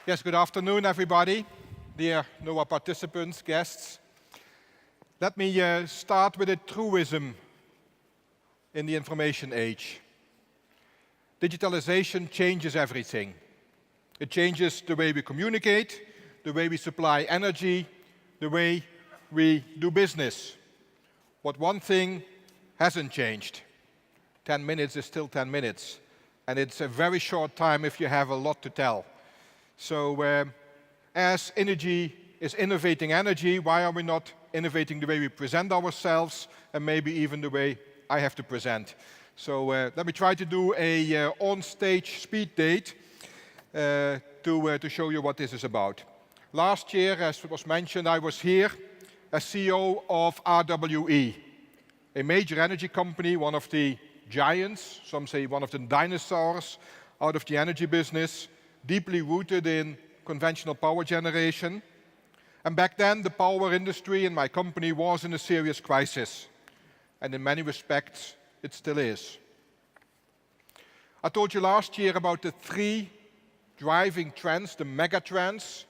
Yes, good afternoon, everybody, dear NOAH participants, guests. Let me start with a truism in the information age. Digitalization changes everything. It changes the way we communicate, the way we supply energy, the way we do business. But one thing hasn't changed. 10 minutes is still 10 minutes. And it's a very short time if you have a lot to tell. So as Innogy is innovating energy, why are we not innovating the way we present ourselves and maybe even the way I have to present? So let me try to do a on-stage speed date to show you what this is about. Last year, as was mentioned, I was here as CEO of RWE, a major energy company, one of the giants, some say one of the dinosaurs out of the energy business, deeply rooted in conventional power generation. And back then, the power industry in my company was in a serious crisis. And in many respects, it still is. I told you last year about the three driving trends, the mega trends,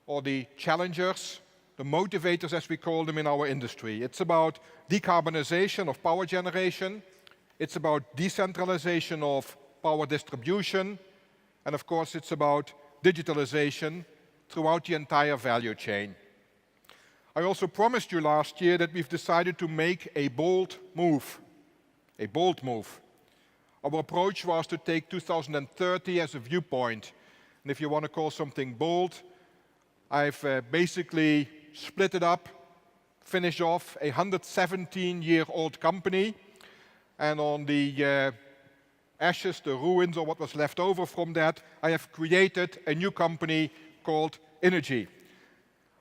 or the challengers, the motivators as we call them in our industry. It's about decarbonization of power generation. It's about decentralization of power distribution. And of course, it's about digitalization throughout the entire value chain. I also promised you last year that we've decided to make a bold move. A bold move. Our approach was to take 2030 as a viewpoint. And if you want to call something bold, I've basically split it up, finished off a 117-year-old company, and on the ashes, the ruins, or what was left over from that, I have created a new company called Innogy.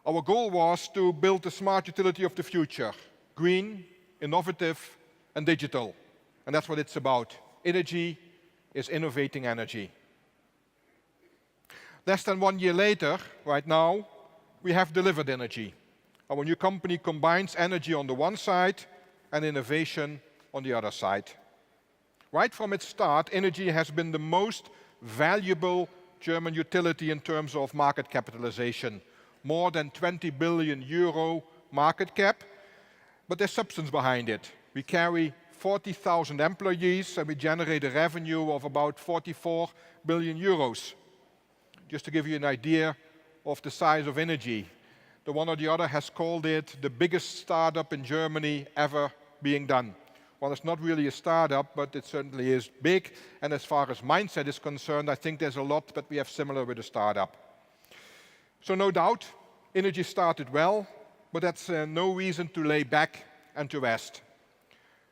Our goal was to build the smart utility of the future, green, innovative, and digital. And that's what it's about. Innogy is innovating energy. Less than 1 year later, right now, we have delivered Innogy. Our new company combines energy on the one side and innovation on the other side. Right from its start, Innogy has been the most valuable German utility in terms of market capitalization. More than 20 billion euro market cap, but there's substance behind it. We carry 40,000 employees and we generate a revenue of about 44 billion euros. Just to give you an idea of the size of Innogy. The one or the other has called it the biggest startup in Germany ever being done. Well, it's not really a startup, but it certainly is big. And as far as mindset is concerned, I think there's a lot that we have similar with a startup. So no doubt, Innogy started well, but that's no reason to lay back and to rest.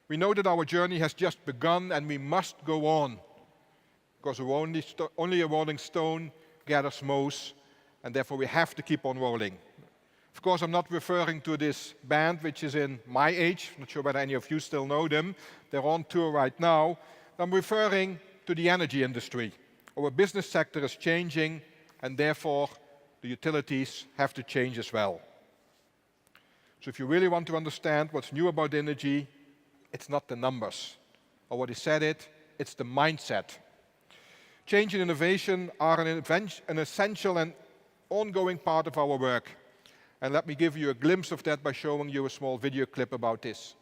We know that our journey has just begun and we must go on. Because only a rolling stone gathers moss, and therefore we have to keep on rolling. Of course, I'm not referring to this band, which is in my age. I'm not sure whether any of you still know them. They're on tour right now. I'm referring to the energy industry. Our business sector is changing, and therefore the utilities have to change as well. So if you really want to understand what's new about Innogy, it's not the numbers. I already said it, it's the mindset. Change and innovation are an essential and ongoing part of our work. And let me give you a glimpse of that by showing you a small video clip about this.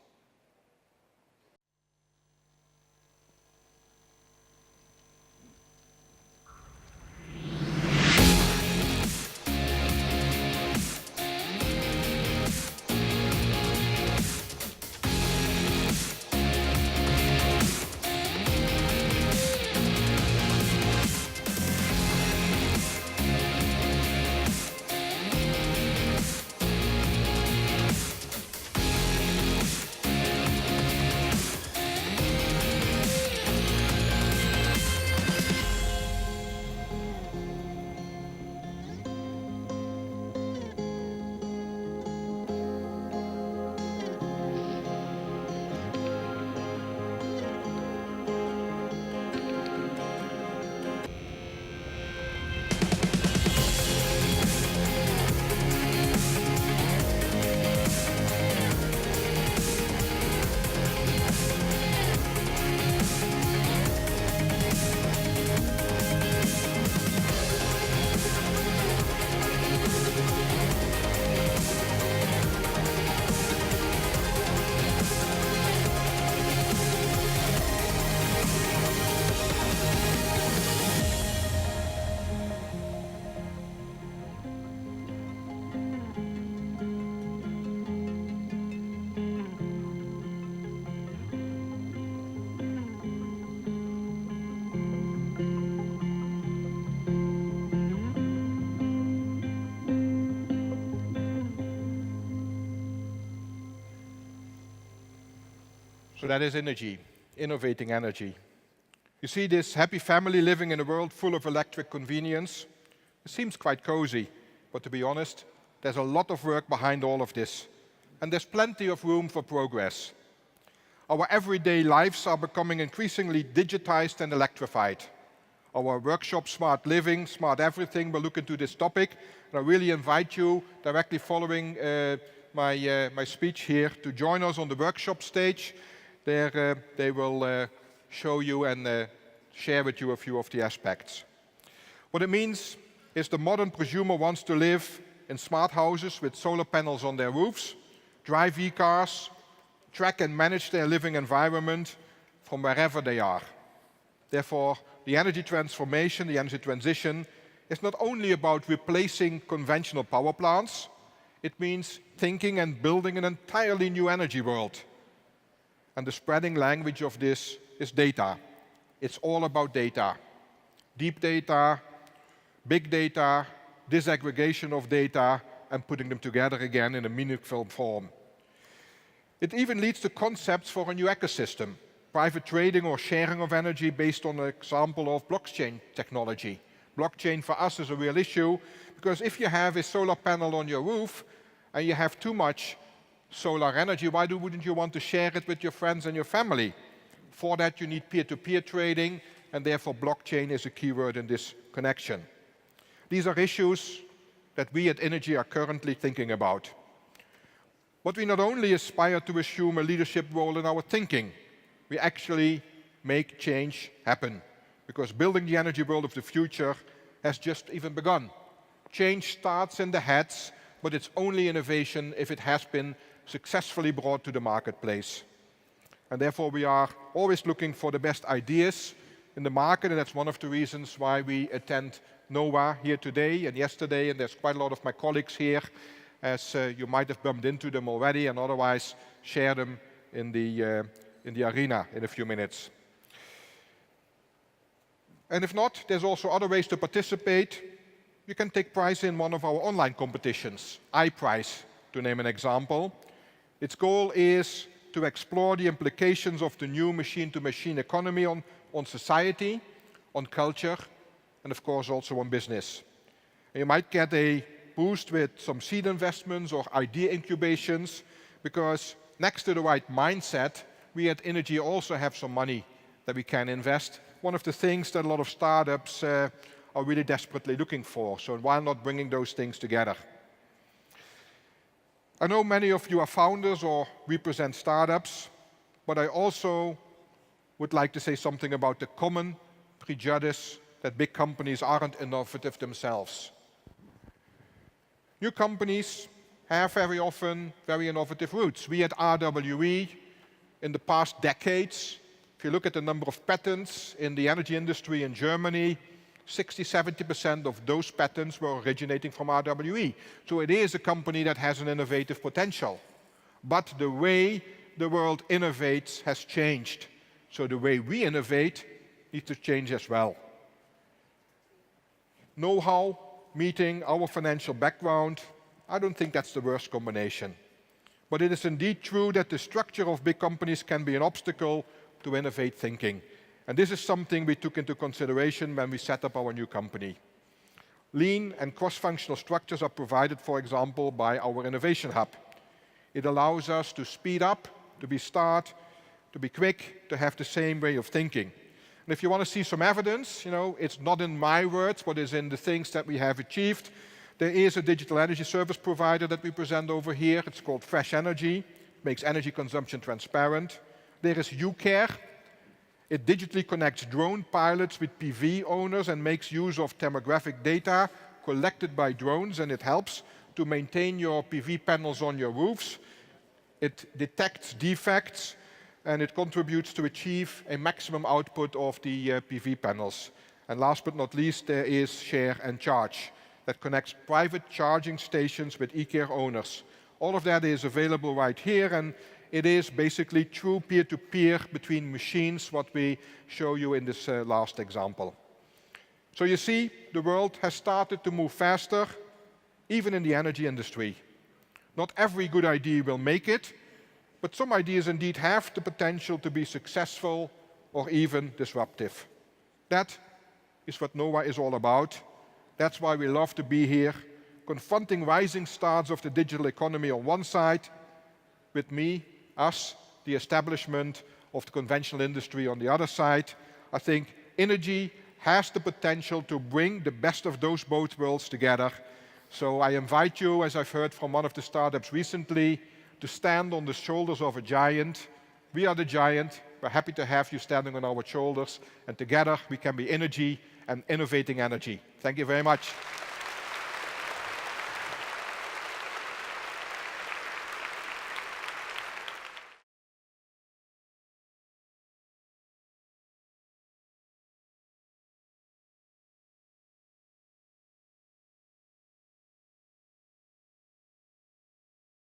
So that is Innogy, innovating energy. You see this happy family living in a world full of electric convenience. It seems quite cozy, but to be honest, there's a lot of work behind all of this. And there's plenty of room for progress. Our everyday lives are becoming increasingly digitized and electrified. Our workshop, Smart Living, Smart Everything, will look into this topic. And I really invite you, directly following my speech here, to join us on the workshop stage. There they will show you and share with you a few of the aspects. What it means is the modern prosumer wants to live in smart houses with solar panels on their roofs, drive e-cars, track and manage their living environment from wherever they are. Therefore, the energy transformation, the energy transition, is not only about replacing conventional power plants, it means thinking and building an entirely new energy world. And the spreading language of this is data. It's all about data. Deep data, big data, disaggregation of data, and putting them together again in a meaningful form. It even leads to concepts for a new ecosystem, private trading or sharing of energy based on an example of blockchain technology. Blockchain for us is a real issue, because if you have a solar panel on your roof and you have too much solar energy, why wouldn't you want to share it with your friends and your family? For that you need peer-to-peer trading, and therefore blockchain is a keyword in this connection. These are issues that we at Innogy are currently thinking about. But we not only aspire to assume a leadership role in our thinking, we actually make change happen. Because building the energy world of the future has just even begun. Change starts in the heads, but it's only innovation if it has been successfully brought to the marketplace. And therefore we are always looking for the best ideas in the market, and that's one of the reasons why we attend NOAH here today and yesterday, and there's quite a lot of my colleagues here, as you might have bumped into them already, and otherwise share them in the arena in a few minutes. And if not, there's also other ways to participate. You can take prize in one of our online competitions, iPrize, to name an example. Its goal is to explore the implications of the new machine-to-machine economy on society, on culture, and of course also on business. And you might get a boost with some seed investments or idea incubations, because next to the right mindset, we at Innogy also have some money that we can invest. One of the things that a lot of startups are really desperately looking for. So why not bringing those things together? I know many of you are founders or represent startups, but I also would like to say something about the common prejudice that big companies aren't innovative themselves. New companies have very often very innovative roots. We at RWE, in the past decades, if you look at the number of patents in the energy industry in Germany, 60–70% of those patents were originating from RWE. So it is a company that has an innovative potential. But the way the world innovates has changed. So the way we innovate needs to change as well. Know-how meeting our financial background, I don't think that's the worst combination. But it is indeed true that the structure of big companies can be an obstacle to innovate thinking. And this is something we took into consideration when we set up our new company. Lean and cross-functional structures are provided, for example, by our Innovation Hub. It allows us to speed up, to be start, to be quick, to have the same way of thinking. And if you want to see some evidence, it's not in my words, but it's in the things that we have achieved. There is a digital energy service provider that we present over here. It's called Fresh Energy. It makes energy consumption transparent. There is UCare. It digitally connects drone pilots with PV owners and makes use of thermographic data collected by drones, and it helps to maintain your PV panels on your roofs. It detects defects, and it contributes to achieve a maximum output of the PV panels. And last but not least, there is Share and Charge that connects private charging stations with eCare owners. All of that is available right here, and it is basically true peer-to-peer between machines, what we show you in this last example. So you see, the world has started to move faster, even in the energy industry. Not every good idea will make it, but some ideas indeed have the potential to be successful or even disruptive. That is what NOAH is all about. That's why we love to be here, confronting rising stars of the digital economy on one side, with me, us, the establishment of the conventional industry on the other side. I think Innogy has the potential to bring the best of those both worlds together. So I invite you, as I've heard from one of the startups recently, to stand on the shoulders of a giant. We are the giant. We're happy to have you standing on our shoulders. And together we can be Innogy and innovating energy. Thank you very much.